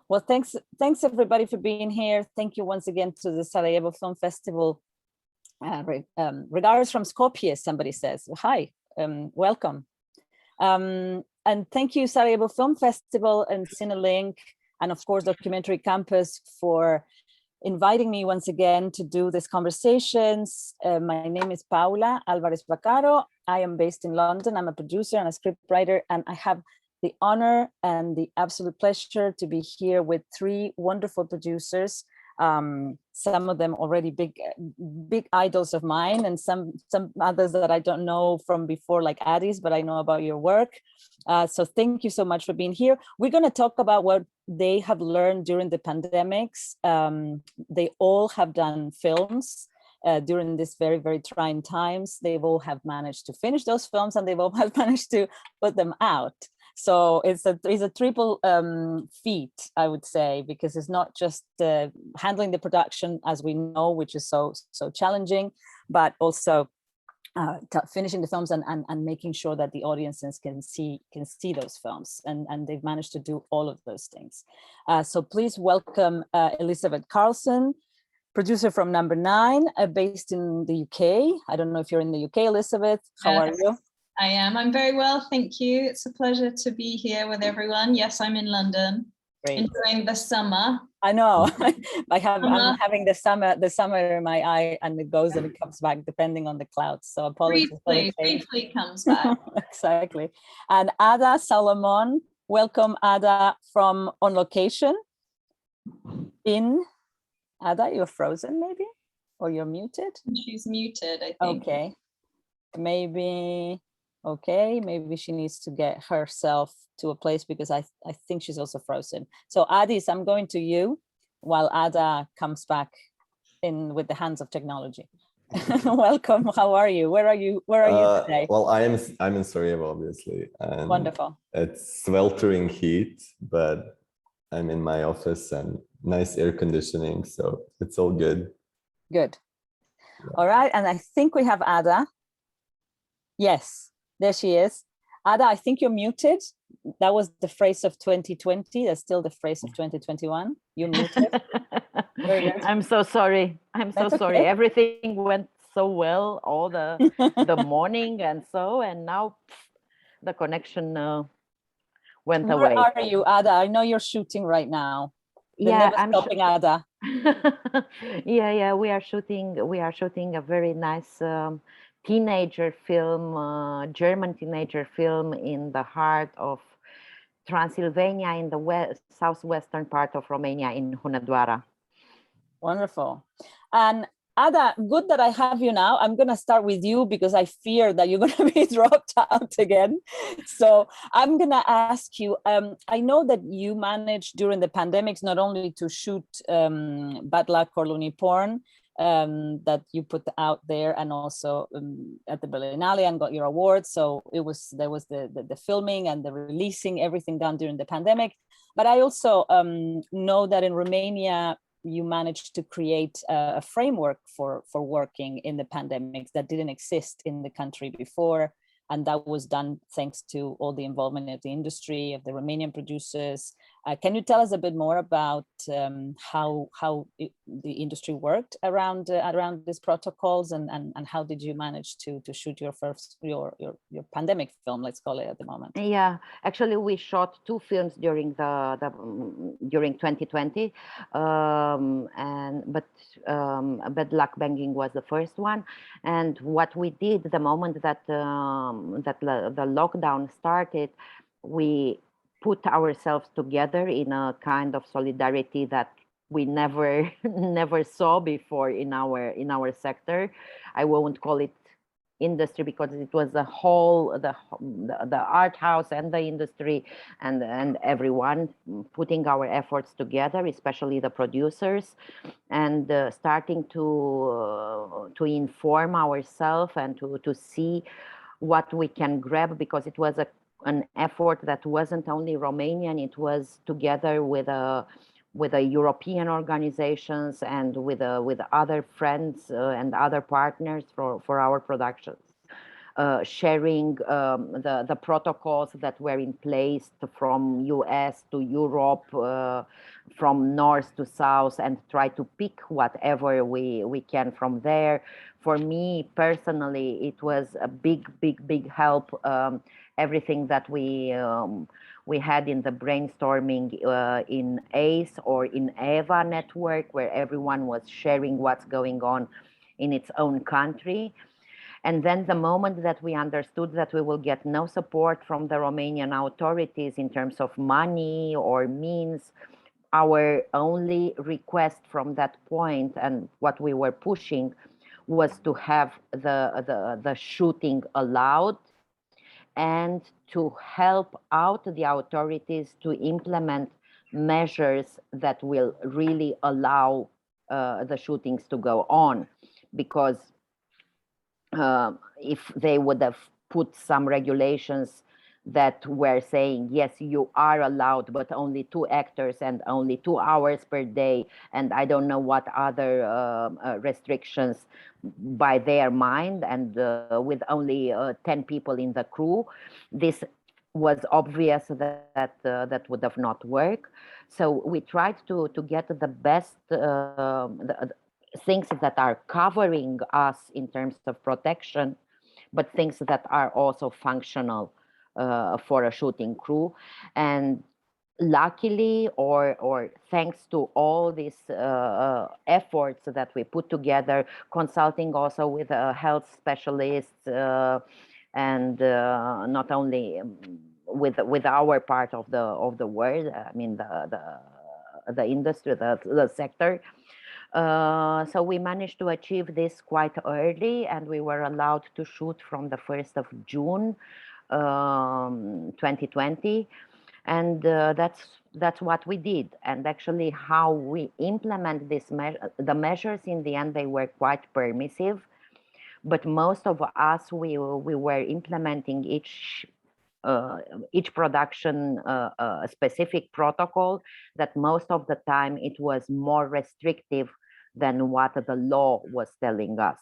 Well, thanks everybody for being here. Thank you once again to the Sarajevo Film Festival. Regards from Skopje, somebody says. Hi, welcome. And thank you, Sarajevo Film Festival and CineLink, and of course, Documentary Campus for inviting me once again to do these conversations. My name is Paula Alvarez Vaccaro. I am based in London. I'm a producer and a scriptwriter, and I have the honor and the absolute pleasure to be here with three wonderful producers. Some of them already big idols of mine, and some others that I don't know from before, like Addis, but I know about your work. So thank you so much for being here. We're going to talk about what they have learned during the pandemics. They all have done films during this very, very trying times. They've all have managed to finish those films, and they've all have managed to put them out. So it's a triple feat, I would say, because it's not just handling the production, as we know, which is so challenging, but also finishing the films and making sure that the audiences can see those films, and they've managed to do all of those things. So please welcome Elizabeth Karlsen, producer from Number 9, based in the UK. I don't know if you're in the UK, Elizabeth. How are you? I am. I'm very well, thank you. It's a pleasure to be here with everyone. Yes, I'm in London. Great. Enjoying the summer. I know. I'm having the summer in my eye, and it goes and it comes back depending on the clouds. So apologies. Briefly comes back. Exactly. And Ada Salomon, welcome, Ada, from On Location. Ada, you're frozen maybe, or you're muted. She's muted, I think. Okay. Maybe she needs to get herself to a place, because I think she's also frozen. So Addis, I'm going to you while Ada comes back in with the hands of technology. Welcome. How are you? Where are you today? Well, I'm in Sarajevo, obviously. And wonderful. It's sweltering heat, but I'm in my office and nice air conditioning, so it's all good. Good. Yeah. All right, and I think we have Ada. Yes. There she is. Ada, I think you're muted. That was the phrase of 2020. That's still the phrase of 2021. You're muted. I'm so sorry. That's sorry. Okay. Everything went so well all the morning and now the connection went away. Where are you, Ada? I know you're shooting right now. I'm stopping, Ada. Yeah. We are shooting a very nice teenager film, German teenager film in the heart of Transylvania, in the southwestern part of Romania, in Hunedoara. Wonderful. And Ada, good that I have you now. I'm going to start with you because I fear that you're going to be dropped out again. So I'm going to ask you, I know that you managed during the pandemics not only to shoot Bad Luck or Loony Porn, that you put out there, and also at the Berlinale and got your award. So there was the filming and the releasing, everything done during the pandemic. But I also know that in Romania you managed to create a framework for working in the pandemics that didn't exist in the country before, and that was done thanks to all the involvement of the industry, of the Romanian producers. Can you tell us a bit more about how the industry worked around these protocols, and how did you manage to shoot your pandemic film, let's call it, at the moment? Yeah, actually we shot 2 films during during 2020, but Bad Luck Banging was the first one. And what we did the moment that the lockdown started, we put ourselves together in a kind of solidarity that we never saw before in our sector. I won't call it industry because it was the whole the art house and the industry and everyone putting our efforts together, especially the producers, and starting to inform ourselves and to see what we can grab, because it was an effort that wasn't only Romanian, it was together with European organizations and with other friends and other partners for our productions. sharing the protocols that were in place from US to Europe, from north to south, and try to pick whatever we can from there. For me personally, it was a big help. Everything that we had in the brainstorming in ACE or in EVA network, where everyone was sharing what's going on in its own country. And then the moment that we understood that we will get no support from the Romanian authorities in terms of money or means, our only request from that point and what we were pushing was to have the shooting allowed and to help out the authorities to implement measures that will really allow the shootings to go on. Because if they would have put some regulations that were saying, yes, you are allowed, but only 2 actors and only 2 hours per day, and I don't know what other restrictions by their mind, and with only 10 people in the crew, this was obvious that would have not worked. So we tried to get the best things that are covering us in terms of protection, but things that are also functional for a shooting crew. And luckily, or thanks to all these efforts that we put together, consulting also with health specialists, and not only with our part of the world, I mean the industry, the sector. So we managed to achieve this quite early, and we were allowed to shoot from the 1st of June 2020, and that's what we did. And actually, how we implement the measures in the end, they were quite permissive, but most of us we were implementing each production a specific protocol that most of the time it was more restrictive than what the law was telling us.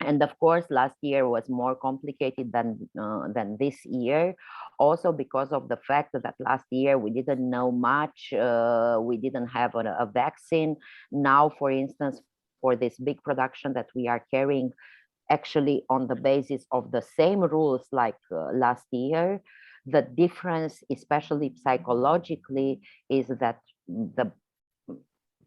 And of course, last year was more complicated than this year, also because of the fact that last year we didn't know much, we didn't have a vaccine. Now, for instance, for this big production that we are carrying, actually on the basis of the same rules like last year, the difference, especially psychologically, is that the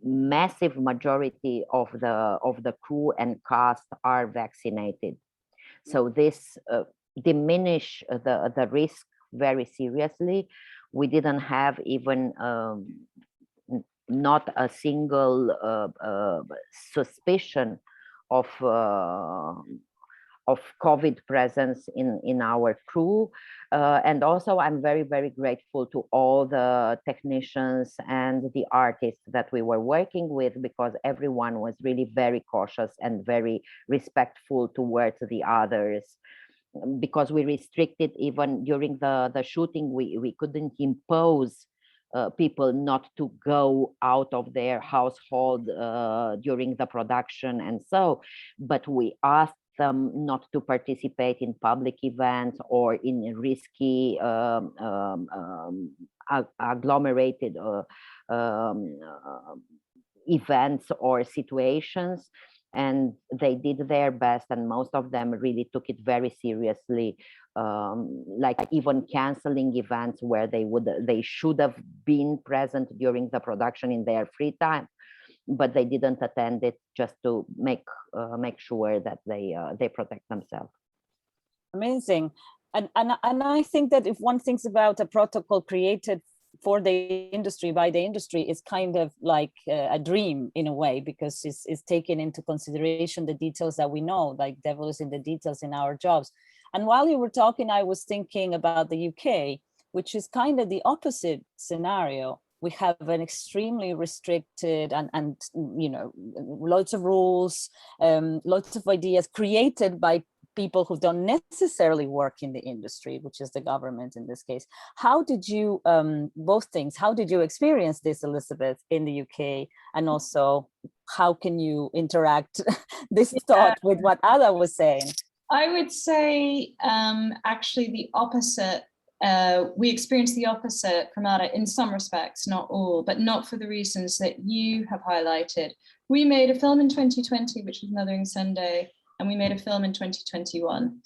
massive majority of the crew and cast are vaccinated. So this diminish the risk very seriously. We didn't have even not a single suspicion of COVID presence in our crew. And also I'm very grateful to all the technicians and the artists that we were working with, because everyone was really very cautious and very respectful towards the others. Because we restricted, even during the shooting, we couldn't impose people not to go out of their household during the production and so, but we asked them not to participate in public events or in risky agglomerated events or situations, and they did their best, and most of them really took it very seriously, like even canceling events where they should have been present during the production in their free time, but they didn't attend it, just to make sure that they protect themselves. Amazing. And I think that if one thinks about a protocol created for the industry, by the industry, is kind of like a dream in a way, because it's taking into consideration the details that we know, like devil is in the details in our jobs. And while you were talking, I was thinking about the UK, which is kind of the opposite scenario. We have an extremely restricted and you know, lots of rules, lots of ideas created by people who don't necessarily work in the industry, which is the government in this case. How did you, both things, how did you experience this, Elizabeth, in the UK? And also, how can you interact this thought with what Ada was saying? I would say actually the opposite. We experienced the opposite from Ada in some respects, not all, but not for the reasons that you have highlighted. We made a film in 2020, which was Mothering Sunday, and we made a film in 2021,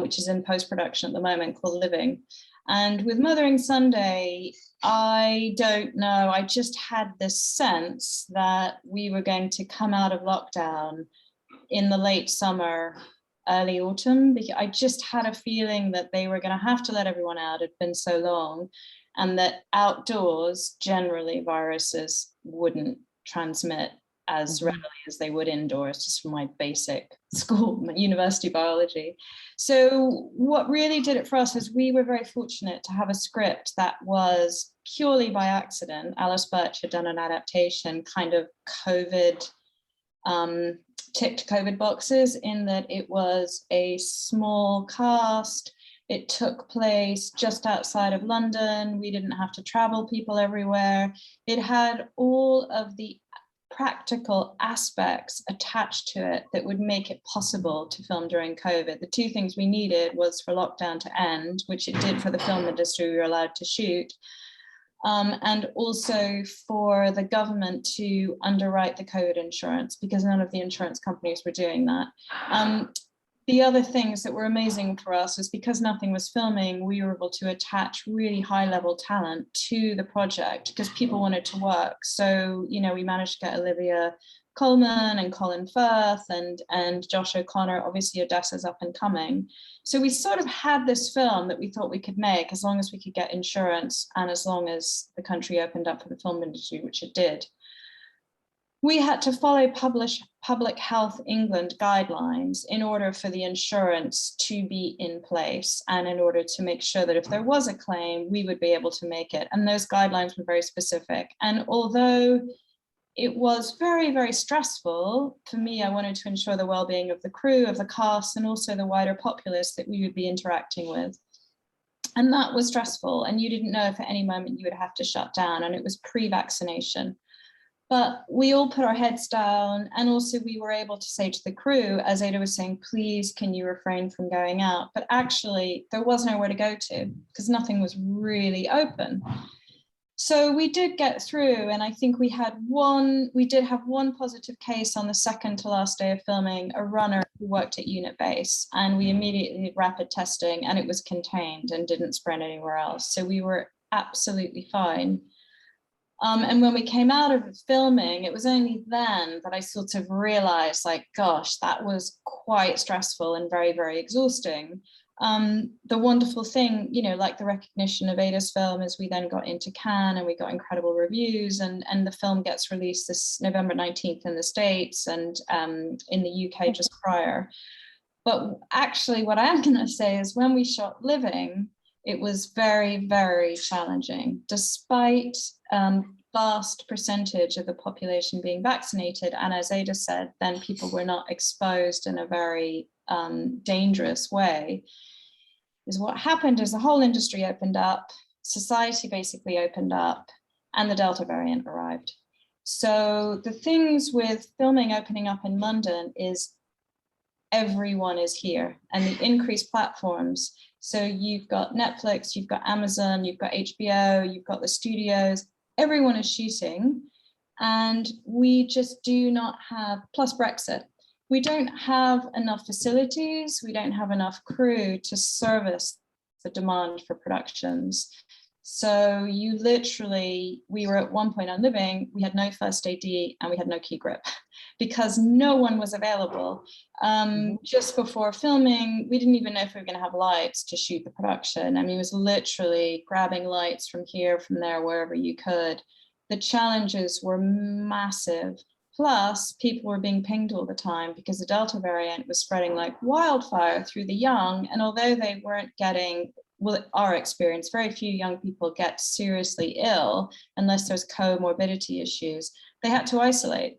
which is in post-production at the moment, called Living. And with Mothering Sunday, I don't know, I just had this sense that we were going to come out of lockdown in the late summer, early autumn, because I just had a feeling that they were going to have to let everyone out. It had been so long, and that outdoors, generally viruses wouldn't transmit as readily as they would indoors, just from my basic school, university biology. So what really did it for us is we were very fortunate to have a script that was purely by accident. Alice Birch had done an adaptation, kind of COVID, ticked COVID boxes, in that it was a small cast. It took place just outside of London. We didn't have to travel people everywhere. It had all of the practical aspects attached to it that would make it possible to film during COVID. The two things we needed was for lockdown to end, which it did for the film industry, we were allowed to shoot, and also for the government to underwrite the COVID insurance, because none of the insurance companies were doing that. The other things that were amazing for us was because nothing was filming, we were able to attach really high-level talent to the project because people wanted to work. So, you know, we managed to get Olivia Colman and Colin Firth and Josh O'Connor. Obviously, Odessa's up and coming. So we sort of had this film that we thought we could make as long as we could get insurance and as long as the country opened up for the film industry, which it did. We had to follow Public Health England guidelines in order for the insurance to be in place and in order to make sure that if there was a claim, we would be able to make it. And those guidelines were very specific. And although it was very, very stressful for me, I wanted to ensure the well-being of the crew, of the cast, and also the wider populace that we would be interacting with. And that was stressful. And you didn't know if at any moment you would have to shut down, and it was pre-vaccination. But we all put our heads down, and also we were able to say to the crew, as Ada was saying, please, can you refrain from going out? But actually, there was nowhere to go to because nothing was really open. So we did get through, and I think we did have one positive case on the second to last day of filming, a runner who worked at Unit Base, and we immediately did rapid testing, and it was contained and didn't spread anywhere else. So we were absolutely fine. And when we came out of filming, it was only then that I sort of realized, like, gosh, that was quite stressful and very, very exhausting. The wonderful thing, you know, like the recognition of Ada's film, is we then got into Cannes and we got incredible reviews, and the film gets released this November 19th in the States and in the UK just prior. But actually what I am going to say is when we shot Living, it was very, very challenging, despite vast percentage of the population being vaccinated. And as Ada said, then people were not exposed in a very dangerous way. Is what happened is the whole industry opened up, society basically opened up, and the Delta variant arrived. So the things with filming opening up in London is everyone is here, and the increased platforms. So you've got Netflix, you've got Amazon, you've got HBO, you've got the studios, everyone is shooting, and we just do not have, plus Brexit, we don't have enough facilities, we don't have enough crew to service the demand for productions. So you literally, we were at one point on Living, we had no first AD and we had no key grip because no one was available. Just before filming, we didn't even know if we were going to have lights to shoot the production. I mean, it was literally grabbing lights from here, from there, wherever you could. The challenges were massive. Plus, people were being pinged all the time because the Delta variant was spreading like wildfire through the young. And although they weren't getting, well, our experience, very few young people get seriously ill unless there's comorbidity issues. They had to isolate.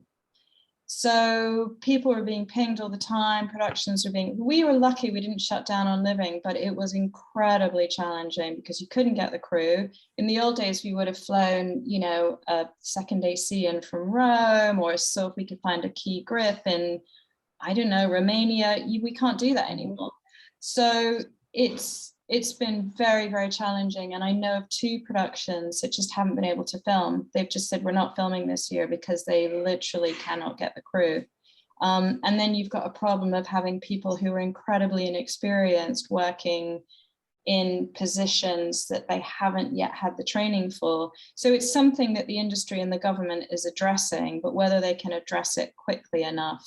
So people were being pinged all the time, productions were being, we were lucky we didn't shut down on Living, but it was incredibly challenging because you couldn't get the crew. In the old days, we would have flown, you know, a second AC in from Rome, or so if we could find a key grip in I don't know, Romania, we can't do that anymore. So it's been very, very challenging. And I know of 2 productions that just haven't been able to film. They've just said, we're not filming this year because they literally cannot get the crew. And then you've got a problem of having people who are incredibly inexperienced working in positions that they haven't yet had the training for. So it's something that the industry and the government is addressing, but whether they can address it quickly enough,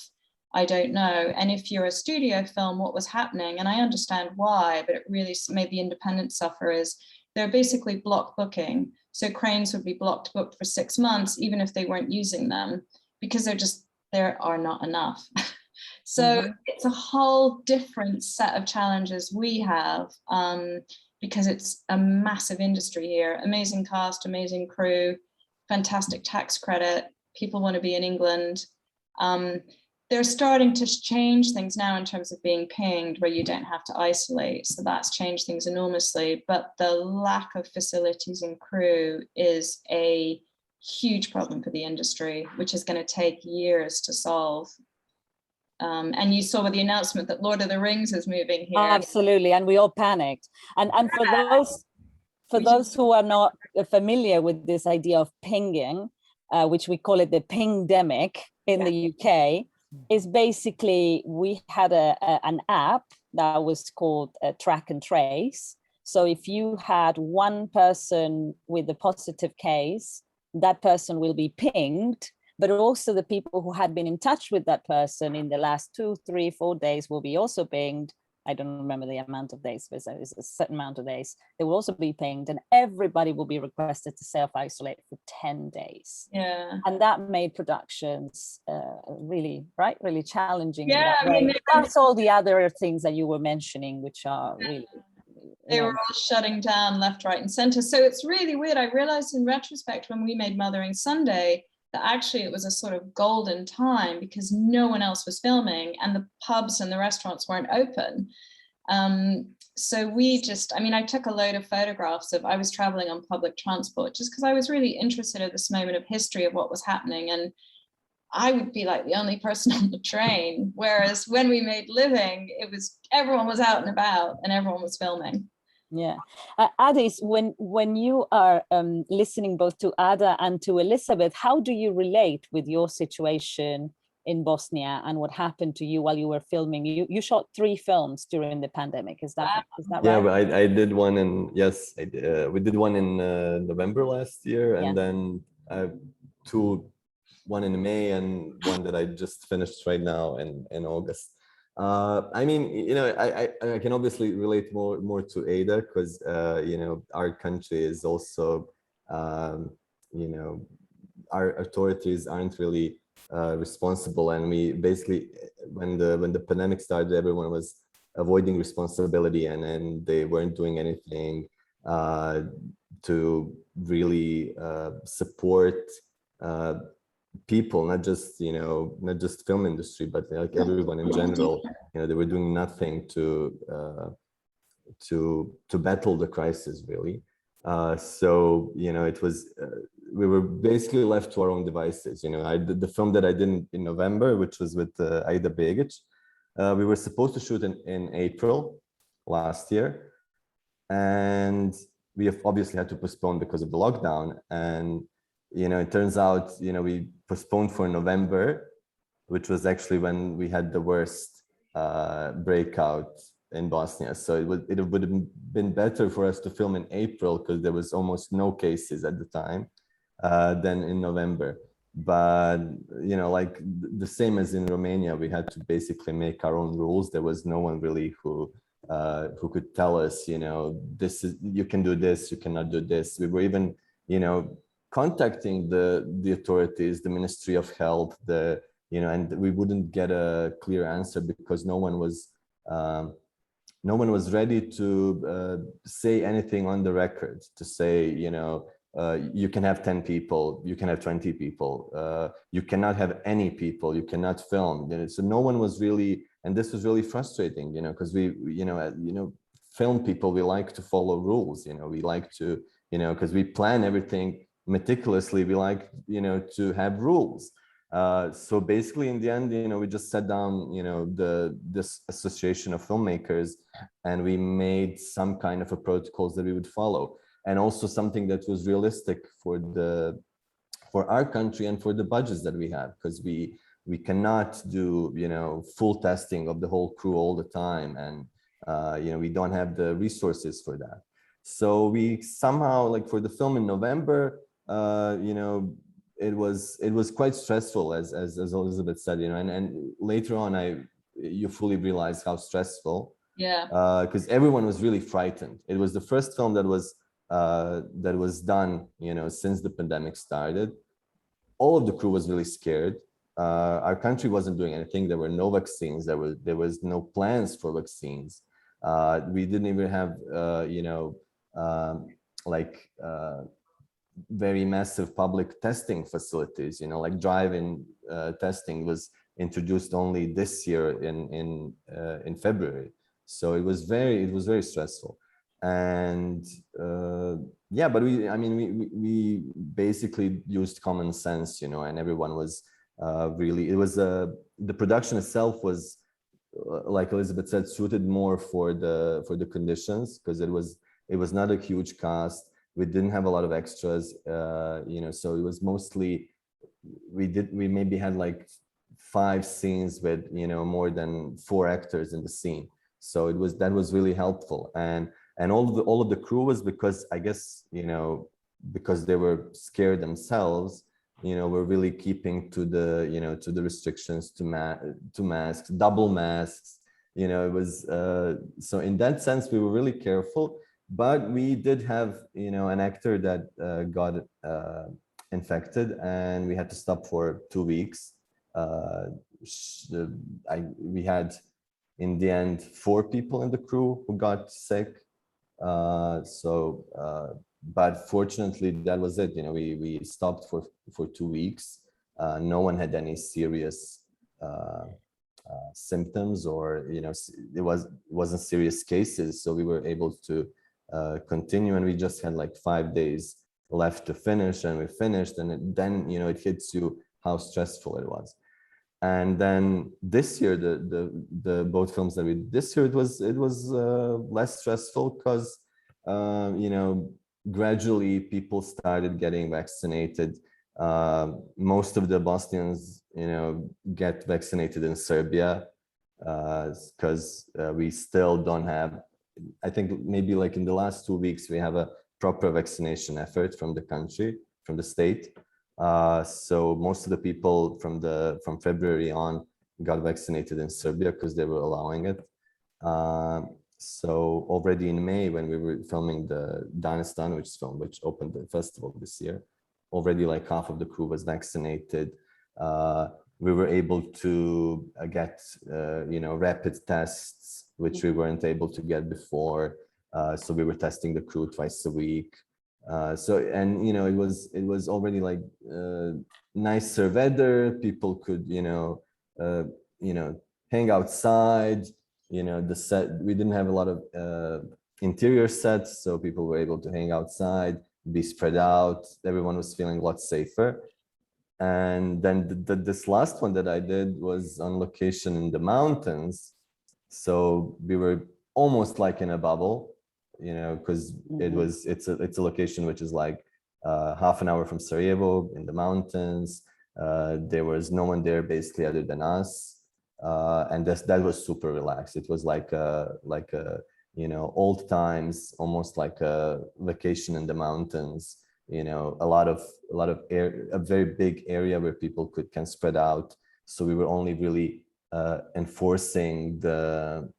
I don't know. And if you're a studio film, what was happening, and I understand why, but it really made the independents suffer, is they're basically block booking. So cranes would be booked for 6 months, even if they weren't using them, because there are not enough. So it's a whole different set of challenges we have, because it's a massive industry here. Amazing cast, amazing crew, fantastic tax credit. People want to be in England. They're starting to change things now in terms of being pinged, where you don't have to isolate. So that's changed things enormously. But the lack of facilities and crew is a huge problem for the industry, which is going to take years to solve. And you saw with the announcement that Lord of the Rings is moving here. Absolutely, and we all panicked. And for those who are not familiar with this idea of pinging, which we call it the pingdemic in the UK, is basically we had an app that was called Track and Trace. So if you had one person with a positive case, that person will be pinged, but also the people who had been in touch with that person in the last 2, 3, 4 days will be also pinged. I don't remember the amount of days, but it's a certain amount of days. They will also be pinged, and everybody will be requested to self-isolate for 10 days. Yeah. And that made productions really challenging. Yeah, I mean, that's all the other things that you were mentioning, which are really... They were all shutting down left, right, and center. So it's really weird. I realized in retrospect when we made Mothering Sunday that actually it was a sort of golden time because no one else was filming and the pubs and the restaurants weren't open. So I took a load of photographs I was traveling on public transport just because I was really interested at this moment of history of what was happening. And I would be like the only person on the train. Whereas when we made Living, everyone was out and about and everyone was filming. Yeah. Adis, when you are listening both to Ada and to Elizabeth, how do you relate with your situation in Bosnia and what happened to you while you were filming? You shot 3 films during the pandemic. Is that right? Yeah, but I did one we did one in November last year, and then 2, one in May and one that I just finished right now in August. I can obviously relate more to Ada because our country is also our authorities aren't really responsible, and we basically when the pandemic started, everyone was avoiding responsibility, and then they weren't doing anything to really support people, not just film industry, but like everyone in general. They were doing nothing to battle the crisis, really. So it was we were basically left to our own devices. I did the film that I did in November, which was with Aida Begic. We were supposed to shoot in April last year, and we have obviously had to postpone because of the lockdown. And it turns out we postponed for November, which was actually when we had the worst breakout in Bosnia. So it would have been better for us to film in April because there was almost no cases at the time than in November. But like the same as in Romania, we had to basically make our own rules. There was no one really who could tell us, this is, you can do this, you cannot do this. We were even contacting the authorities, the Ministry of Health, and we wouldn't get a clear answer because no one was ready to say anything on the record, to say, you can have 10 people, you can have 20 people, you cannot have any people, you cannot film. So no one was really, and this was really frustrating, because we, film people, we like to follow rules, we like to, because we plan everything meticulously, we like, to have rules. So basically, in the end, we just sat down, this association of filmmakers, and we made some kind of a protocols that we would follow, and also something that was realistic for our country and for the budgets that we have, because we cannot do full testing of the whole crew all the time, and we don't have the resources for that. So we somehow, like for the film in November, it was quite stressful, as Elizabeth said, and later on you fully realize how stressful. Yeah. Because everyone was really frightened. It was the first film that was done, since the pandemic started. All of the crew was really scared. Our country wasn't doing anything. There were no vaccines. There was no plans for vaccines. We didn't even have, very massive public testing facilities. Like drive-in testing was introduced only this year in February. So it was very stressful. And yeah, but we basically used common sense, and everyone was really, the production itself was, like Elizabeth said, suited more for the conditions, because it was not a huge cast. We didn't have a lot of extras, so it was mostly, we maybe had like 5 scenes with more than 4 actors in the scene. So that was really helpful. And all of the crew was, because I guess, because they were scared themselves, we're really keeping to the restrictions, to masks, double masks. It was so in that sense we were really careful. But we did have an actor that got infected, and we had to stop for 2 weeks. We had, in the end, 4 people in the crew who got sick. But fortunately, that was it. We stopped for 2 weeks. No one had any serious symptoms, or it wasn't serious cases. So we were able to continue, and we just had like 5 days left to finish, and we finished. And then it hits you how stressful it was. And then this year, the both films that we did this year, it was less stressful, because gradually people started getting vaccinated. Most of the Bosnians get vaccinated in Serbia, because we still don't have, I think maybe like in the last 2 weeks, we have a proper vaccination effort from the country, from the state. So most of the people from February on got vaccinated in Serbia, because they were allowing it. So already in May, when we were filming the Dana Stanović film, which opened the festival this year, already like half of the crew was vaccinated. We were able to get rapid tests, which we weren't able to get before. So we were testing the crew twice a week. It was already like nicer weather. People could hang outside. The set, we didn't have a lot of interior sets, so people were able to hang outside, be spread out. Everyone was feeling a lot safer. And then this last one that I did was on location in the mountains. So we were almost like in a bubble, because it's a location which is like half an hour from Sarajevo, in the mountains. There was no one there basically other than us, and that was super relaxed. It was like a old times, almost like a vacation in the mountains. A lot of air, a very big area where people can spread out. So we were only really enforcing the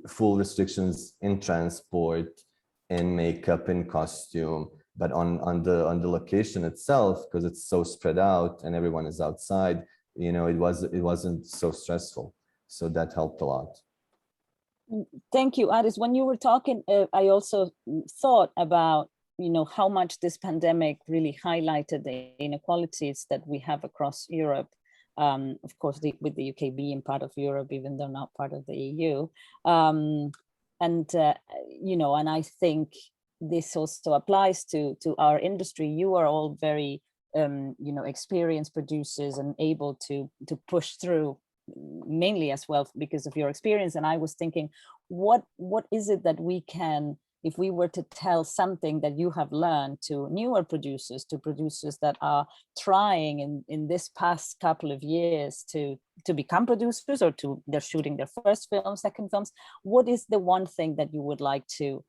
full restrictions in transport, in makeup, in costume, but on the location itself, because it's so spread out and everyone is outside, it wasn't so stressful. So that helped a lot. Thank you, Aris. When you were talking, I also thought about how much this pandemic really highlighted the inequalities that we have across Europe. Of course, with the UK being part of Europe, even though not part of the EU. And I think this also applies to our industry. You are all very you know, experienced producers and able to push through, mainly as well because of your experience. And I was thinking, what is it that we can, if we were to tell something that you have learned to newer producers, to producers that are trying in this past couple of years to become producers, or they're shooting their first film, second films, what is the one thing that you would like to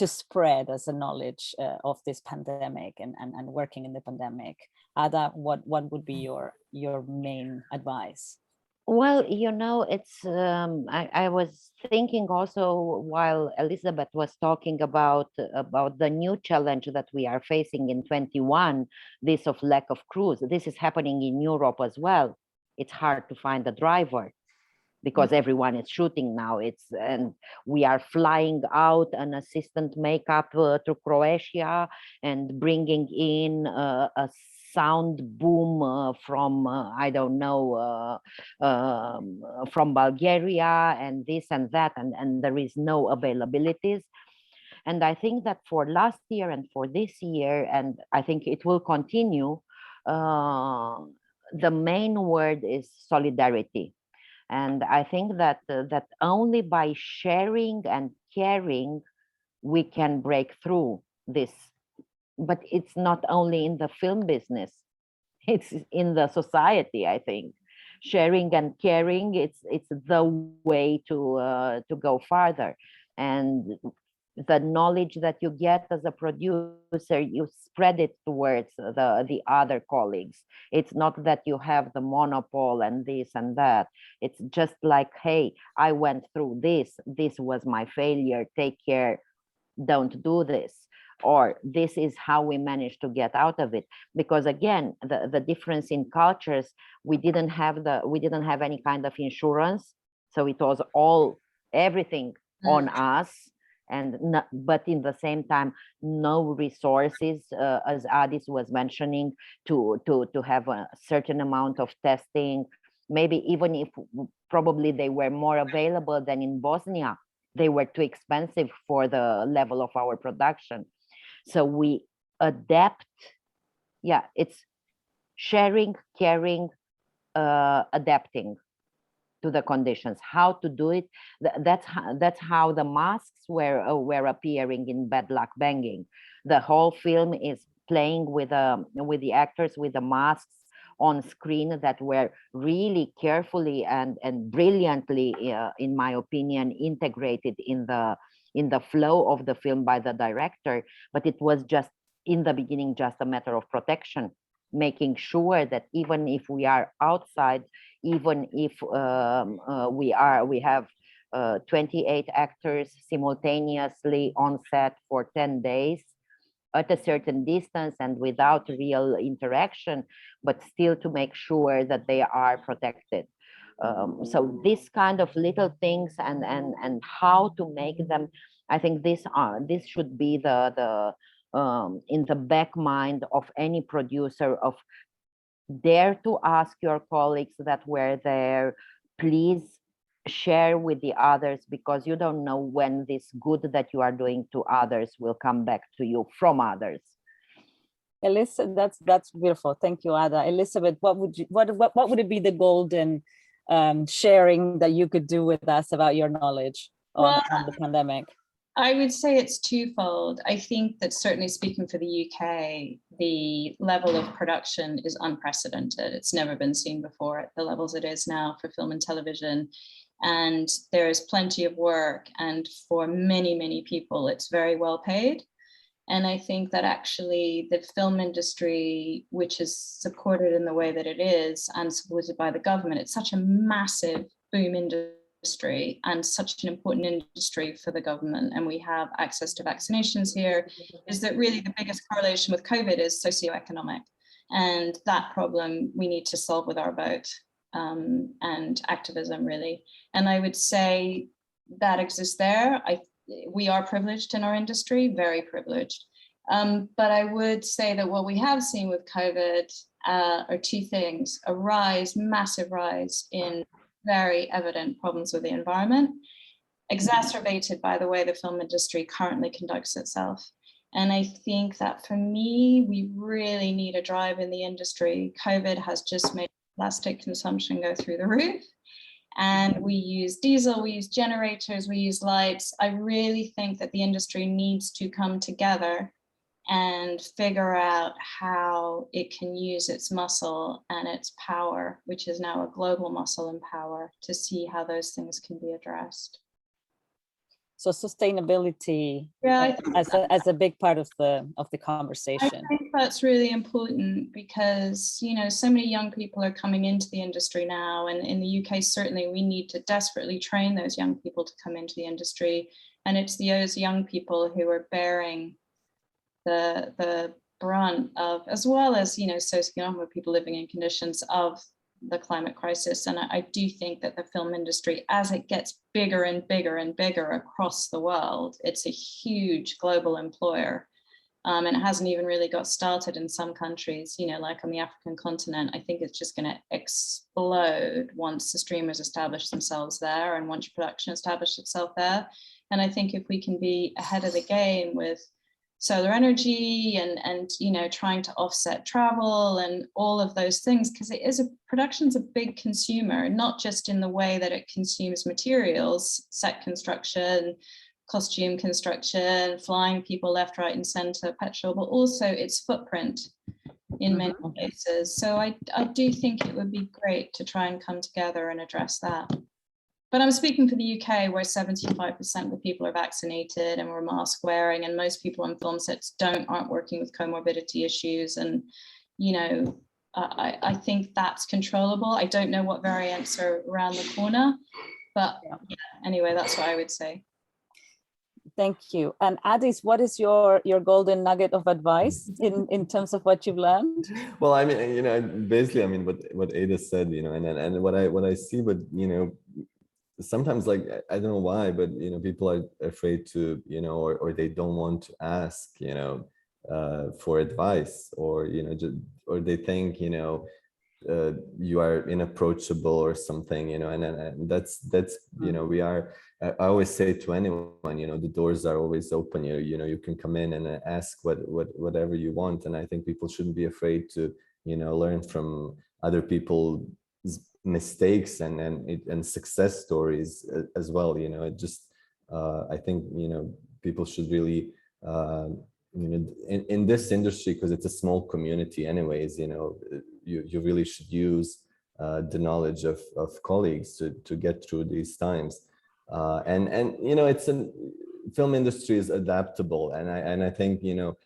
spread as a knowledge of this pandemic and working in the pandemic? Ada, what would be your main advice? Well, you know, it's I was thinking also while Elizabeth was talking about the new challenge that we are facing in 21, this of lack of crews. This is happening in Europe as well. It's hard to find a driver because everyone is shooting now. And we are flying out an assistant makeup to Croatia and bringing in a sound boom from I don't know, from Bulgaria and this and that, and there is no availabilities. And I think that for last year and for this year, and I think it will continue, the main word is solidarity. And I think that that only by sharing and caring we can break through this. But it's not only in the film business, it's in the society, I think. Sharing and caring, it's the way to go farther. And the knowledge that you get as a producer, you spread it towards the other colleagues. It's not that you have the monopoly and this and that. It's just like, hey, I went through this was my failure, take care, don't do this. Or this is how we managed to get out of it. Because again, the difference in cultures, we didn't have any kind of insurance, so it was everything on us. And but in the same time, no resources, as Adis was mentioning, to have a certain amount of testing. Maybe even if probably they were more available than in Bosnia, they were too expensive for the level of our production. So we adapt. Yeah, it's sharing, caring, adapting to the conditions. How to do it? That's how the masks were appearing in Bad Luck Banging. The whole film is playing with the actors with the masks on screen that were really carefully and brilliantly, in my opinion, integrated in the flow of the film by the director. But it was just in the beginning just a matter of protection, making sure that even if we are outside, even if we have 28 actors simultaneously on set for 10 days at a certain distance and without real interaction, but still to make sure that they are protected. So this kind of little things and how to make them, I think this should be the in the back mind of any producer, of dare to ask your colleagues that were there, please share with the others, because you don't know when this good that you are doing to others will come back to you from others. Elizabeth, that's beautiful. Thank you, Ada. Elizabeth, what would it be the golden sharing that you could do with us about your knowledge on the pandemic? I would say it's twofold. I think that certainly speaking for the UK, the level of production is unprecedented. It's never been seen before at the levels it is now for film and television. And there is plenty of work. And for many, many people, it's very well paid. And I think that actually the film industry, which is supported in the way that it is and supported by the government, it's such a massive boom industry and such an important industry for the government, and we have access to vaccinations here, is that really the biggest correlation with COVID is socioeconomic, and that problem we need to solve with our vote and activism, really. And I would say that exists there. We are privileged in our industry, very privileged. But I would say that what we have seen with COVID are two things: a massive rise in very evident problems with the environment, exacerbated by the way the film industry currently conducts itself. And I think that for me, we really need a drive in the industry. COVID has just made plastic consumption go through the roof. And we use diesel, we use generators, we use lights. I really think that the industry needs to come together and figure out how it can use its muscle and its power, which is now a global muscle and power, to see how those things can be addressed. So sustainability, yeah, as a big part of the conversation. I think that's really important because, you know, so many young people are coming into the industry now, and in the UK, certainly we need to desperately train those young people to come into the industry. And it's those young people who are bearing the brunt of, as well as, you know, socioeconomic people living in conditions of the climate crisis. And I do think that the film industry, as it gets bigger and bigger and bigger across the world, it's a huge global employer. And it hasn't even really got started in some countries, you know, like on the African continent. I think it's just going to explode once the streamers establish themselves there and once production establishes itself there. And I think if we can be ahead of the game with solar energy and you know, trying to offset travel and all of those things, because production's a big consumer, not just in the way that it consumes materials, set construction, costume construction, flying people left, right and center, petrol, but also its footprint in many places. So I do think it would be great to try and come together and address that. But I'm speaking for the UK, where 75% of the people are vaccinated and we're mask wearing, and most people on film sets aren't working with comorbidity issues. And, you know, I think that's controllable. I don't know what variants are around the corner, but yeah, anyway, that's what I would say. Thank you. And Adis, what is your golden nugget of advice in terms of what you've learned? Well, I mean, you know, basically, I mean, what Ada said, you know, and what I see, but you know, sometimes, like, I don't know why, but you know, people are afraid to, you know, or they don't want to ask, you know, for advice, or you know, or they think, you know, you are inapproachable or something, you know, and that's you know, I always say to anyone, you know, the doors are always open. You know, you can come in and ask whatever you want, and I think people shouldn't be afraid to, you know, learn from other people's mistakes and success stories as well. You know, it just I think, you know, people should really you know, in this industry, because it's a small community anyways, you know, you really should use the knowledge of colleagues to get through these times. And you know, film industry is adaptable, and I think, you know,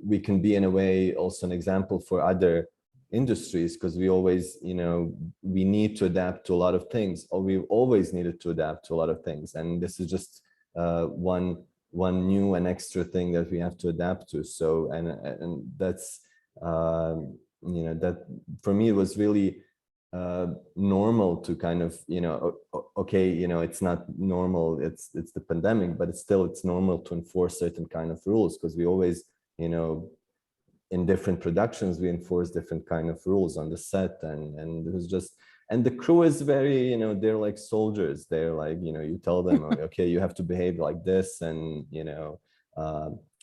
we can be in a way also an example for other industries, because we always, you know, we need to adapt to a lot of things, or we've always needed to adapt to a lot of things, and this is just one new and extra thing that we have to adapt to. So and that's you know, that for me was really normal to kind of, you know, okay, you know, it's not normal, it's the pandemic, but it's normal to enforce certain kind of rules, because we always, you know, in different productions we enforce different kind of rules on the set, and it was just, and the crew is very, you know, they're like soldiers. They're like, you know, you tell them, okay, you have to behave like this, and you know,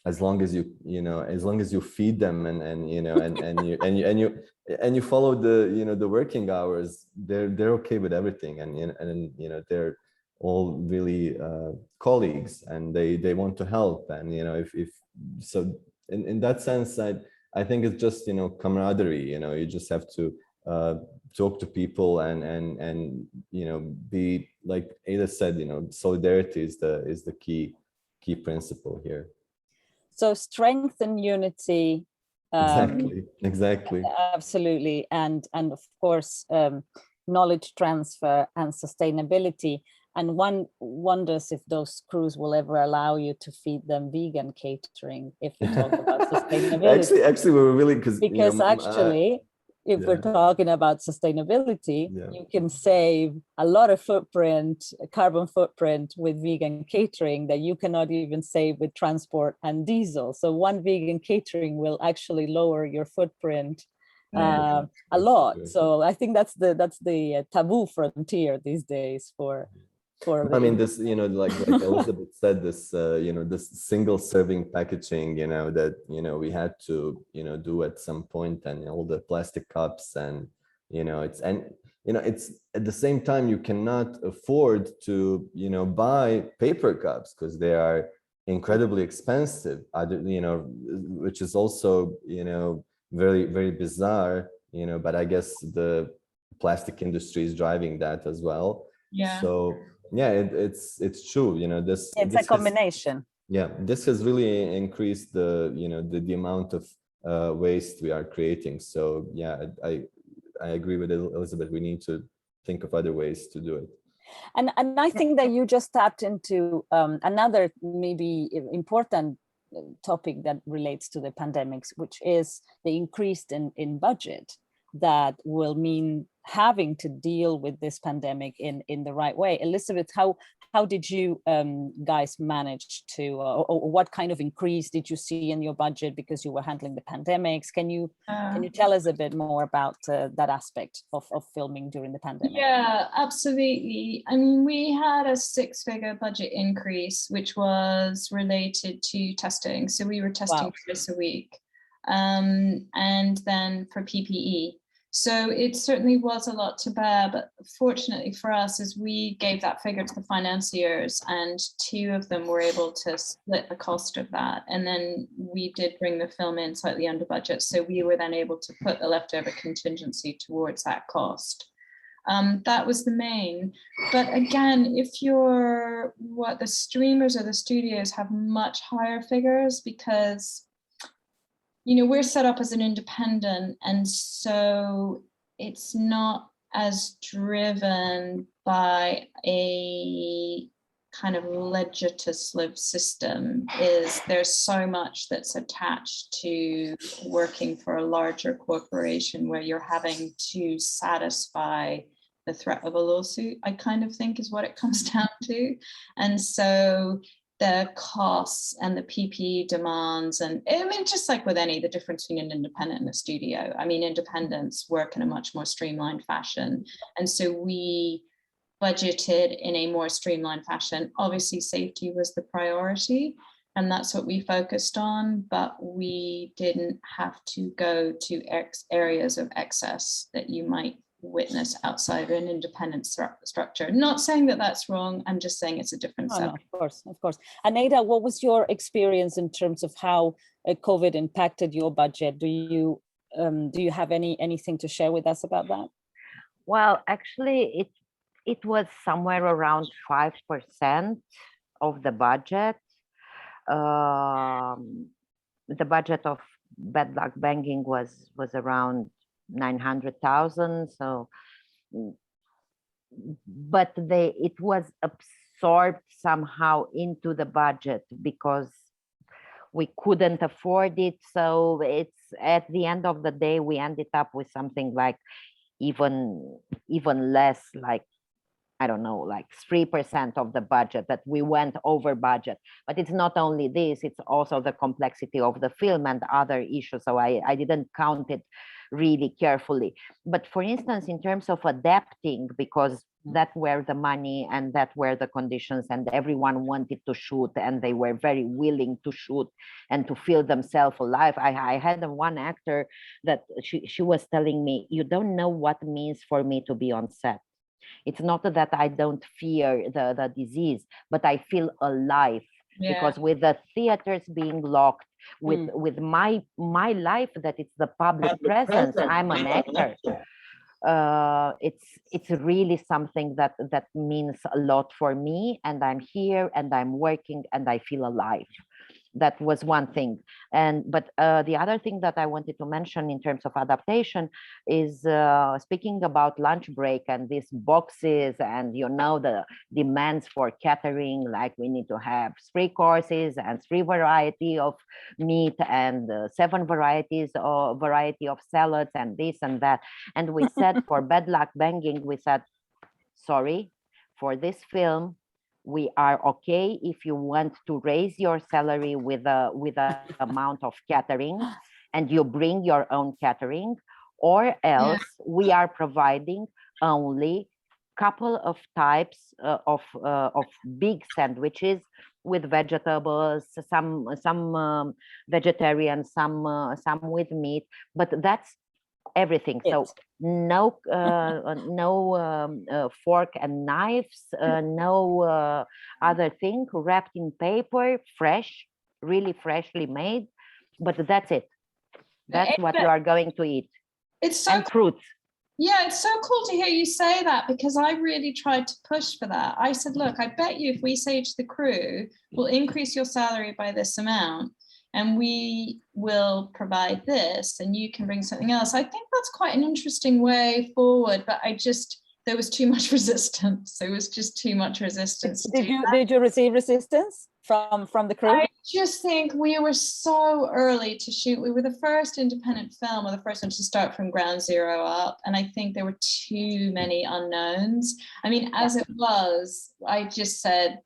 as long as you feed them and you know, and you follow the, you know, the working hours, they're okay with everything, and you know, they're all really colleagues, and they want to help, and you know, if so in that sense, I think it's just, you know, camaraderie. You know, you just have to talk to people and you know, be like Ada said, you know, solidarity is the key principle here. So strength and unity. Exactly. Absolutely, and of course knowledge transfer and sustainability. And one wonders if those crews will ever allow you to feed them vegan catering if we talk about sustainability. Actually, we were really, because you know, actually, if we're talking about sustainability, you can save a lot of carbon footprint with vegan catering that you cannot even save with transport and diesel. So one vegan catering will actually lower your footprint a lot. So I think that's the taboo frontier these days for I mean, this, you know, like Elizabeth said, this, you know, this single serving packaging, you know, that, you know, we had to, you know, do at some point, and all the plastic cups, and, you know, you know, it's at the same time, you cannot afford to, you know, buy paper cups because they are incredibly expensive, you know, which is also, you know, very, very bizarre, you know, but I guess the plastic industry is driving that as well. Yeah. So yeah, it's true, you know, this a combination. This has really increased the, you know, the amount of waste we are creating. So yeah, I agree with Elizabeth, we need to think of other ways to do it. And I think that you just tapped into another maybe important topic that relates to the pandemics, which is the increase in budget that will mean having to deal with this pandemic in the right way. Elizabeth, how did you guys manage to, or what kind of increase did you see in your budget because you were handling the pandemics? Can you tell us a bit more about that aspect of filming during the pandemic? Yeah, absolutely. I mean, we had a 6-figure budget increase, which was related to testing. So we were testing twice a week, and then for PPE. So it certainly was a lot to bear, but fortunately for us, as we gave that figure to the financiers, and 2 of them were able to split the cost of that. And then we did bring the film in slightly under budget. So we were then able to put the leftover contingency towards that cost. That was the main. But again, if you're the streamers or the studios have much higher figures, because you know, we're set up as an independent, and so it's not as driven by a kind of legislative system. There's so much that's attached to working for a larger corporation where you're having to satisfy the threat of a lawsuit, I kind of think is what it comes down to. And so the costs and the PPE demands, and I mean, just like with the difference between an independent and a studio. I mean, independents work in a much more streamlined fashion. And so we budgeted in a more streamlined fashion. Obviously, safety was the priority, and that's what we focused on, but we didn't have to go to areas of excess that you might witness outside of an independent structure. Not saying that that's wrong, I'm just saying it's a different setup. No, of course. And Ada, what was your experience in terms of how COVID impacted your budget? Do you have anything to share with us about that? Well, actually, it was somewhere around 5% of the budget. The budget of Bad Luck Banging was around 900,000. So, but it was absorbed somehow into the budget because we couldn't afford it. So it's at the end of the day, we ended up with something like even less, like, I don't know, like 3% of the budget that we went over budget. But it's not only this, it's also the complexity of the film and other issues. So I didn't count it really carefully. But for instance, in terms of adapting, because that were the money and that were the conditions, and everyone wanted to shoot and they were very willing to shoot and to feel themselves alive. I had one actor that she was telling me, you don't know what it means for me to be on set. It's not that I don't fear the disease, but I feel alive. Yeah. Because with the theaters being locked, with my life, that it's the public presence, I'm an actor. It's really something that means a lot for me, and I'm here and I'm working and I feel alive. That was one thing. But the other thing that I wanted to mention in terms of adaptation is speaking about lunch break and these boxes, and the demands for catering, like we need to have 3 courses and 3 variety of meat and 7 varieties of salads and this and that. And we said for Bad Luck Banging, we said, sorry, for this film, we are okay if you want to raise your salary with a amount of catering, and you bring your own catering, or else we are providing only couple of types of big sandwiches with vegetables, some vegetarian, some with meat, but that's everything. So no fork and knives, no other thing, wrapped in paper, fresh, really freshly made, but that's it. That's what you are going to eat. It's so and fruits. Yeah, it's so cool to hear you say that, because I really tried to push for that. I said, look, I bet you if we say to the crew, we'll increase your salary by this amount and we will provide this and you can bring something else. I think that's quite an interesting way forward, but there was too much resistance. There was just too much resistance. Did you receive resistance from the crew? I just think we were so early to shoot. We were the first independent film, or the first one to start from ground zero up. And I think there were too many unknowns. I mean, as it was, I just said,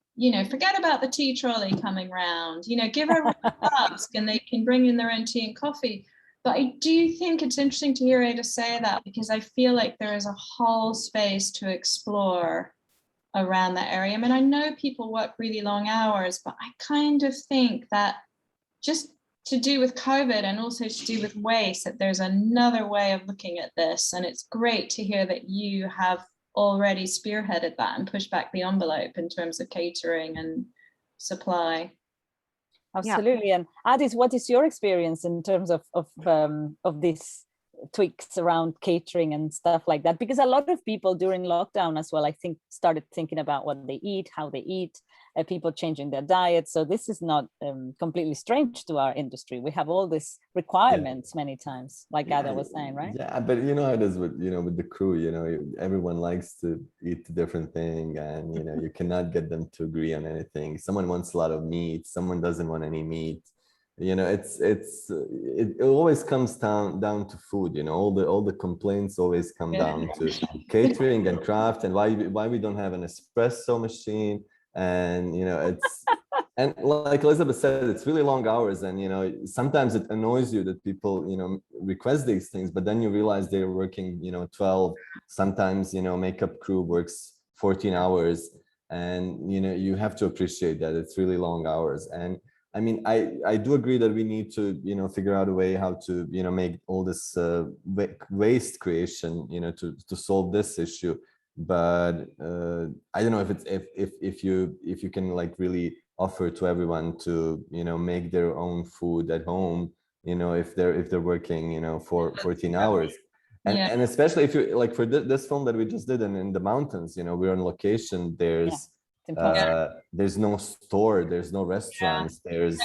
forget about the tea trolley coming round, give everyone a task and they can bring in their own tea and coffee. But I do think it's interesting to hear Ada say that, because I feel like there is a whole space to explore around that area. I mean, I know people work really long hours, but I kind of think that just to do with COVID and also to do with waste, that there's another way of looking at this. And it's great to hear that you have already spearheaded that and pushed back the envelope in terms of catering and supply. Absolutely. Yeah. And Adis, what is your experience in terms of these tweaks around catering and stuff like that? Because a lot of people during lockdown as well, I think, started thinking about what they eat, how they eat, people changing their diet. So this is not completely strange to our industry. We have all these requirements many times, like Ada was saying, right? Yeah, but you know how it is with with the crew. Everyone likes to eat a different thing, and you cannot get them to agree on anything. Someone wants a lot of meat, someone doesn't want any meat. It always comes down to food. All the complaints always come down to catering and craft, and why we don't have an espresso machine. And it's and like Elizabeth said, it's really long hours, and sometimes it annoys you that people request these things, but then you realize they're working 12, sometimes makeup crew works 14 hours, and you have to appreciate that it's really long hours. And I mean, I do agree that we need to figure out a way how to make all this waste creation to solve this issue. But I don't know if you can like really offer to everyone to make their own food at home, if they're working for 14 hours. And especially if you like for this film that we just did in the mountains, we're on location. There's no store, there's no restaurants, there's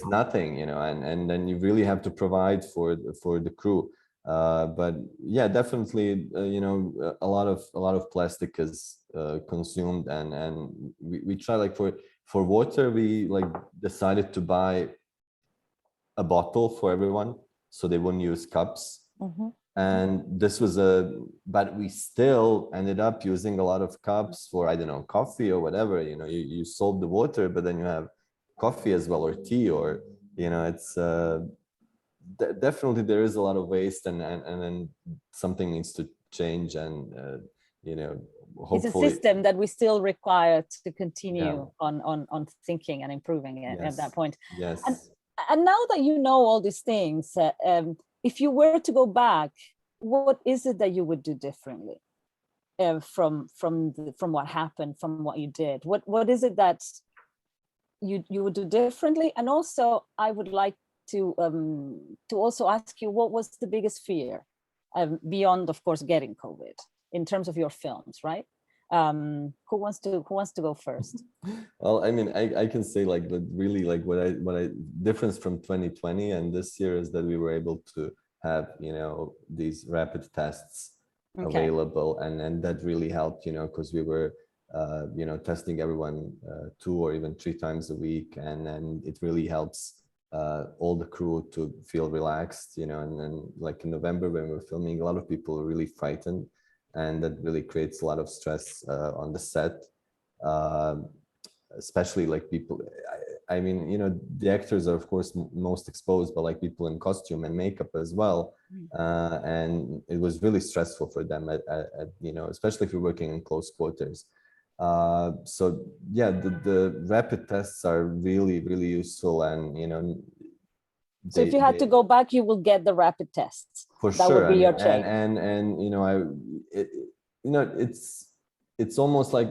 nothing, and then you really have to provide for the crew. But yeah, definitely, a lot of plastic is consumed, and we try, like for water, we like decided to buy a bottle for everyone so they wouldn't use cups. Mm-hmm. And this was but we still ended up using a lot of cups for, I don't know, coffee or whatever. You solve the water, but then you have coffee as well, or tea, or it's definitely there is a lot of waste, and then something needs to change, and hopefully it's a system that we still require to continue on thinking and improving it at that point. Yes. And now that you know all these things, if you were to go back, what is it that you would do differently from what happened, from what you did? What is it that you would do differently? And also, I would like to also ask you, what was the biggest fear beyond, of course, getting COVID in terms of your films, right? Who wants to go first? Well, I mean, I can say, like, but really, like, what I difference from 2020 and this year is that we were able to have these rapid tests available, and that really helped, because we were testing everyone 2 or even 3 times a week, and then it really helps all the crew to feel relaxed, and then, like, in November when we were filming, a lot of people were really frightened, and that really creates a lot of stress on the set, especially like people. I mean, you know, the actors are of course most exposed, but like people in costume and makeup as well. And it was really stressful for them at you know, especially if you're working in close quarters. So yeah, the rapid tests are really, really useful, and you know, So if you had to go back, you will get the rapid tests. For that sure. would be your change. And you know, you know, it's almost like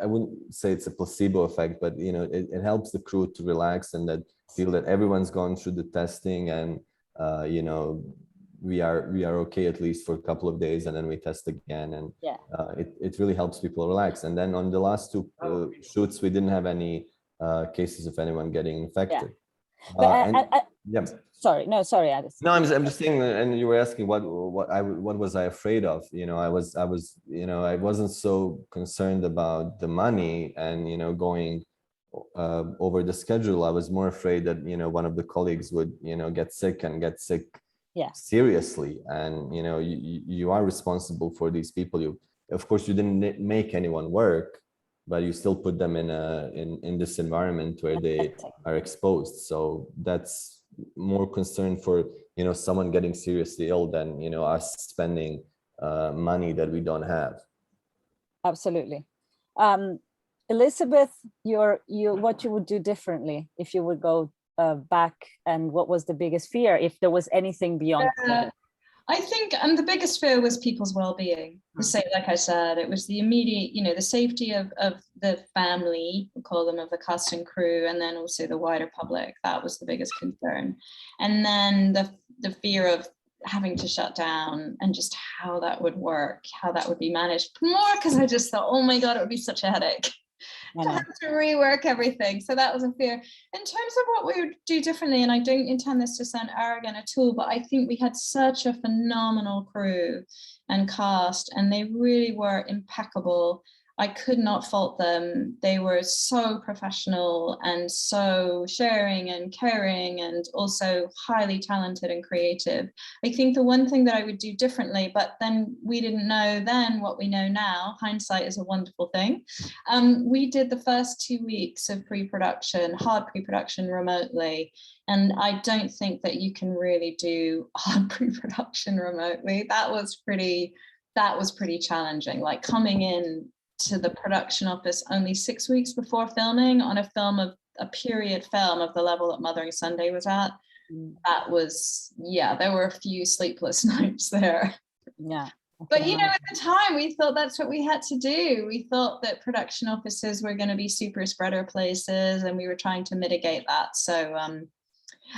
I wouldn't say it's a placebo effect, but you know, it helps the crew to relax and that feel that everyone's gone through the testing, and you know, we are okay at least for a couple of days, and then we test again, and yeah, it really helps people relax. And then on the last two shoots, we didn't have any cases of anyone getting infected. But yeah. Sorry, Addis. No, I'm just saying, and you were asking what was I afraid of? You know, I was you know, I wasn't so concerned about the money and you know, going over the schedule. I was more afraid that you know, one of the colleagues would you know, get sick seriously, and you know, you are responsible for these people. You, of course, you didn't make anyone work, but you still put them in this environment where they are exposed. So that's more concern for you know, someone getting seriously ill than you know, us spending money that we don't have. Absolutely. Elizabeth, what you would do differently if you would go back, and what was the biggest fear, if there was anything beyond I think the biggest fear was people's well-being. Like I said, it was the immediate, you know, the safety of the family, we call them, of the cast and crew, and then also the wider public. That was the biggest concern. And then the fear of having to shut down and just how that would work, how that would be managed. More because I just thought, oh my God, it would be such a headache to have to rework everything. So that was a fear. In terms of what we would do differently, and I don't intend this to sound arrogant at all, but I think we had such a phenomenal crew and cast, and they really were impeccable. I could not fault them. They were so professional and so sharing and caring, and also highly talented and creative. I think the one thing that I would do differently, but then we didn't know then what we know now, hindsight is a wonderful thing. We did the first 2 weeks of pre-production, hard pre-production remotely. And I don't think that you can really do hard pre-production remotely. That was pretty challenging, like coming in to the production office only 6 weeks before filming on a period film of the level that Mothering Sunday was at. That was, yeah, there were a few sleepless nights there. Yeah. But you know, at the time we thought that's what we had to do. We thought that production offices were going to be super spreader places, and we were trying to mitigate that. So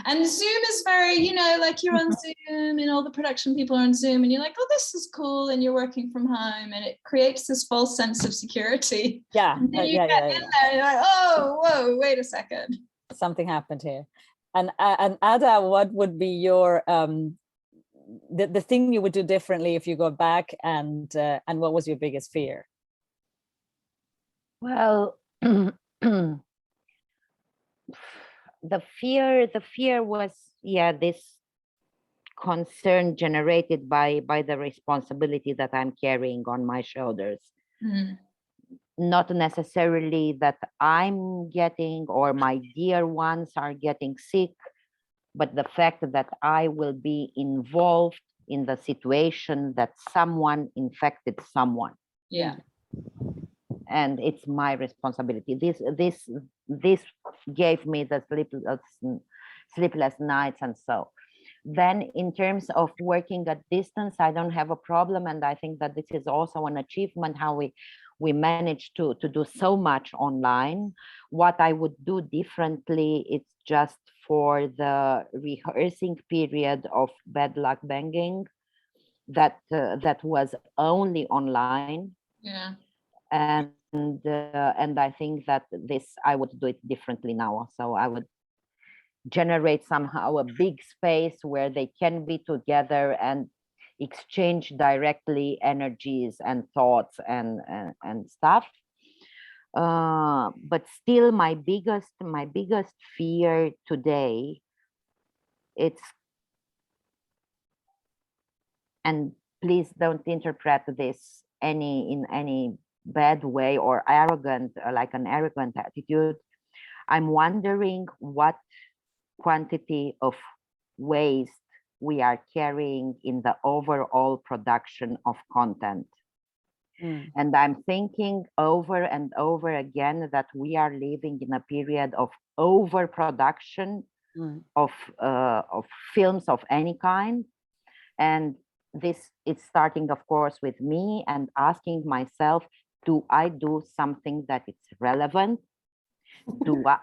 and Zoom is very, you know, like you're on Zoom and all the production people are on Zoom, and you're like, oh, this is cool, and you're working from home, and it creates this false sense of security. Yeah. And then you get in there and you're like, oh, whoa, wait a second. Something happened here. And Ada, what would be your the thing you would do differently if you go back, and what was your biggest fear? Well, the fear was, yeah, this concern generated by the responsibility that I'm carrying on my shoulders. Not necessarily that I'm getting or my dear ones are getting sick, but the fact that I will be involved in the situation that someone infected someone. Yeah. And it's my responsibility. This gave me the sleepless nights. And so then in terms of working at distance, I don't have a problem. And I think that this is also an achievement, how we managed to do so much online. What I would do differently, it's just for the rehearsing period of Bad Luck Banging, that was only online. Yeah. And I think that I would do it differently now. So I would generate somehow a big space where they can be together and exchange directly energies and thoughts and stuff. But still, my biggest fear today, and please don't interpret this in any bad way or arrogant, like an arrogant attitude. I'm wondering what quantity of waste we are carrying in the overall production of content. And I'm thinking over and over again that we are living in a period of overproduction of films of any kind. And this is starting, of course, with me and asking myself, do I do something that is relevant?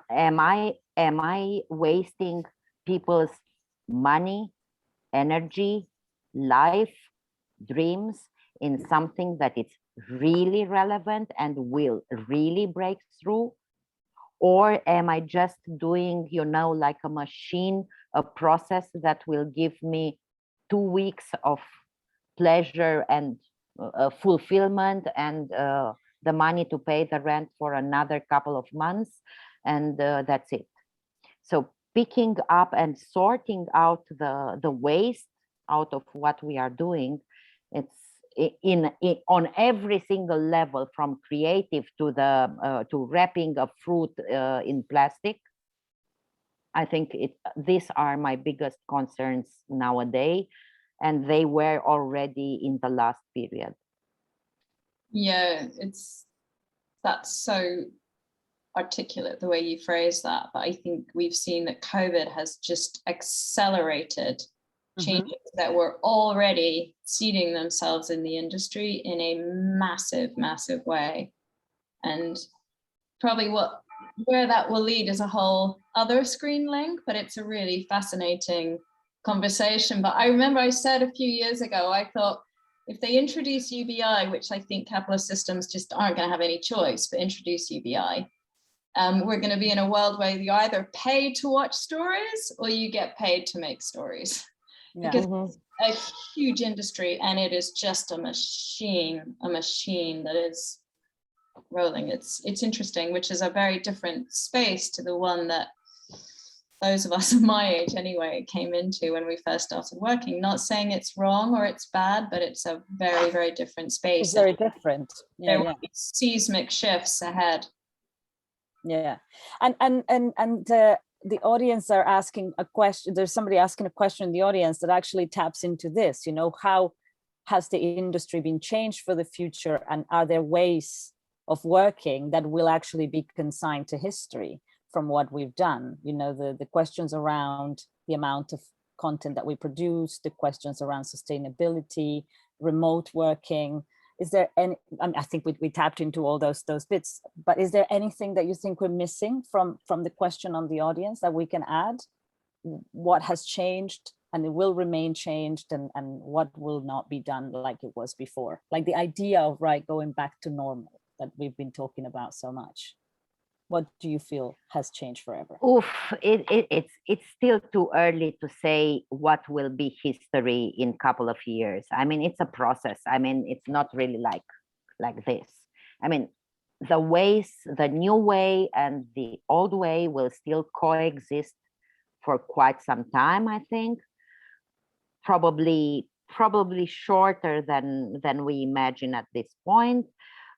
Am I wasting people's money, energy, life, dreams in something that is really relevant and will really break through? Or am I just doing, you know, like a machine, a process that will give me 2 weeks of pleasure and fulfillment and the money to pay the rent for another couple of months, and that's it. So picking up and sorting out the waste out of what we are doing, it's on every single level, from creative to the to wrapping a fruit in plastic. I think these are my biggest concerns nowadays, and they were already in the last period. Yeah, that's so articulate the way you phrase that, but I think we've seen that COVID has just accelerated changes that were already seeding themselves in the industry in a massive, massive way. And probably where that will lead is a whole other screen link, but it's a really fascinating conversation. But I remember I said a few years ago, I thought if they introduce UBI, which I think capitalist systems just aren't going to have any choice but introduce UBI, we're going to be in a world where you either pay to watch stories or you get paid to make stories. Because it's a huge industry and it is just a machine that is rolling. It's interesting, which is a very different space to the one that those of us of my age anyway came into when we first started working. Not saying it's wrong or it's bad, but it's a very, very different space. It's very different. There will be seismic shifts ahead. Yeah, and the audience are asking a question. There's somebody asking a question in the audience that actually taps into this. You know, how has the industry been changed for the future, and are there ways of working that will actually be consigned to history from what we've done? You know, the questions around the amount of content that we produce, the questions around sustainability, remote working. Is there any, I think we tapped into all those bits, but is there anything that you think we're missing from the question on the audience that we can add? What has changed and it will remain changed, and what will not be done like it was before? Like the idea of, right, going back to normal that we've been talking about so much. What do you feel has changed forever? Oof, it's still too early to say what will be history in a couple of years. I mean, it's a process. I mean, it's not really like this. I mean, the ways, the new way and the old way will still coexist for quite some time, I think. Probably shorter than we imagine at this point.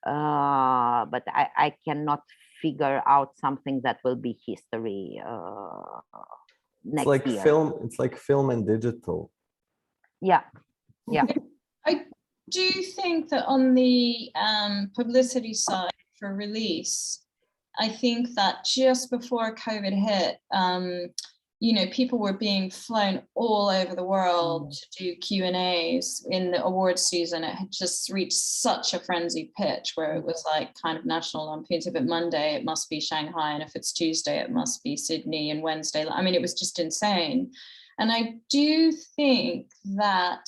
But I cannot figure out something that will be history next year. It's like film and digital. Yeah. I do think that on the publicity side for release, I think that just before COVID hit, you know, people were being flown all over the world to do Q&As in the awards season. It had just reached such a frenzied pitch where it was like kind of national lampoons. If it's Monday, it must be Shanghai. And if it's Tuesday, it must be Sydney, and Wednesday. I mean, it was just insane. And I do think that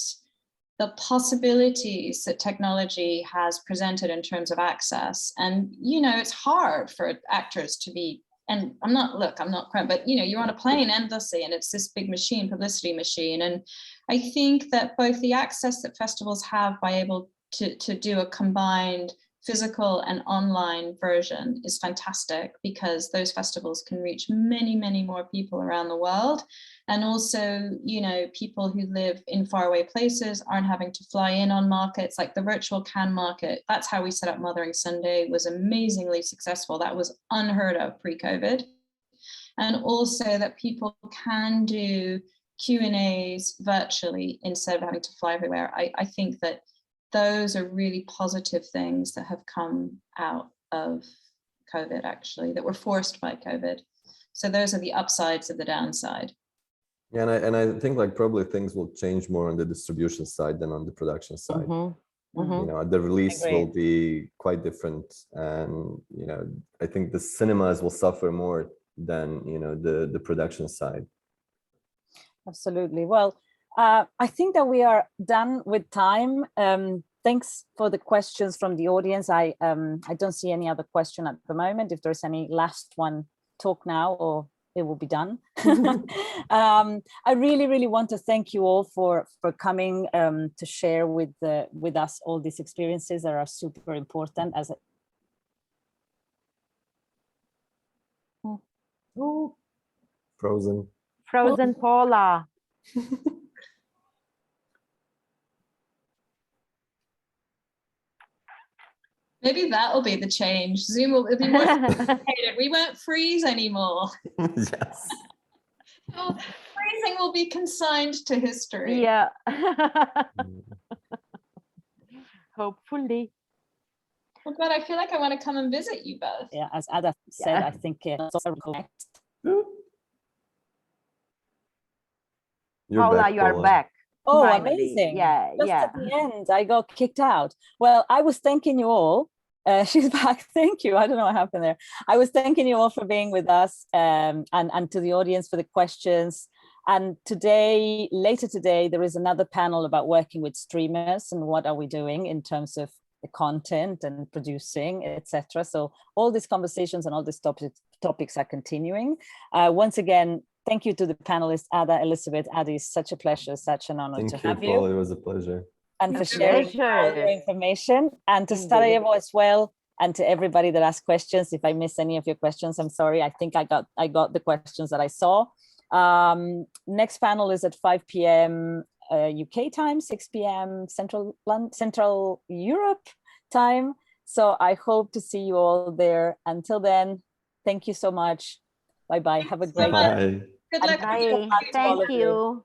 the possibilities that technology has presented in terms of access, and, you know, it's hard for actors to be, and I'm not, but, you know, you're on a plane endlessly and it's this big machine, publicity machine. And I think that both the access that festivals have by able to do a combined physical and online version is fantastic, because those festivals can reach many, many more people around the world. And also, you know, people who live in faraway places aren't having to fly in on markets like the virtual Cannes market. That's how we set up Mothering Sunday, was amazingly successful. That was unheard of pre-COVID. and also that people can do Q&As virtually instead of having to fly everywhere. I think that those are really positive things that have come out of COVID, actually, that were forced by COVID. So those are the upsides of the downside. Yeah, and I think like probably things will change more on the distribution side than on the production side. Mm-hmm. Mm-hmm. You know, the release will be quite different, and you know, I think the cinemas will suffer more than, you know, the production side. Absolutely. Well, I think that we are done with time. Thanks for the questions from the audience. I don't see any other question at the moment. If there's any last one, talk now or it will be done. I really want to thank you all for coming to share with us all these experiences that are super important as a Frozen Paula. Maybe that'll be the change. Zoom will be more sophisticated. We won't freeze anymore. Yes. So freezing will be consigned to history. Yeah. Hopefully. Well, God, I feel like I want to come and visit you both. Yeah, as Ada said, I think it's also next. Paula, you are back. Oh, Finally. amazing. Yeah, Just yeah. at the end, I got kicked out. Well, I was thanking you all. She's back. Thank you. I don't know what happened there. I was thanking you all for being with us, and to the audience for the questions. And later today, there is another panel about working with streamers and what are we doing in terms of the content and producing, etc. So all these conversations and all these topics are continuing. Once again, thank you to the panelists, Ada, Elizabeth. Ada, it's such a pleasure, such an honor to have you. Paul, it was a pleasure. And for sharing all your information, and to Sarajevo as well, and to everybody that asked questions. If I miss any of your questions, I'm sorry. I think I got the questions that I saw. Next panel is at 5 p.m. UK time, 6 p.m. Central Europe time. So I hope to see you all there. Until then, thank you so much. Bye-bye. Have a great day. Good luck. Bye. Thank you.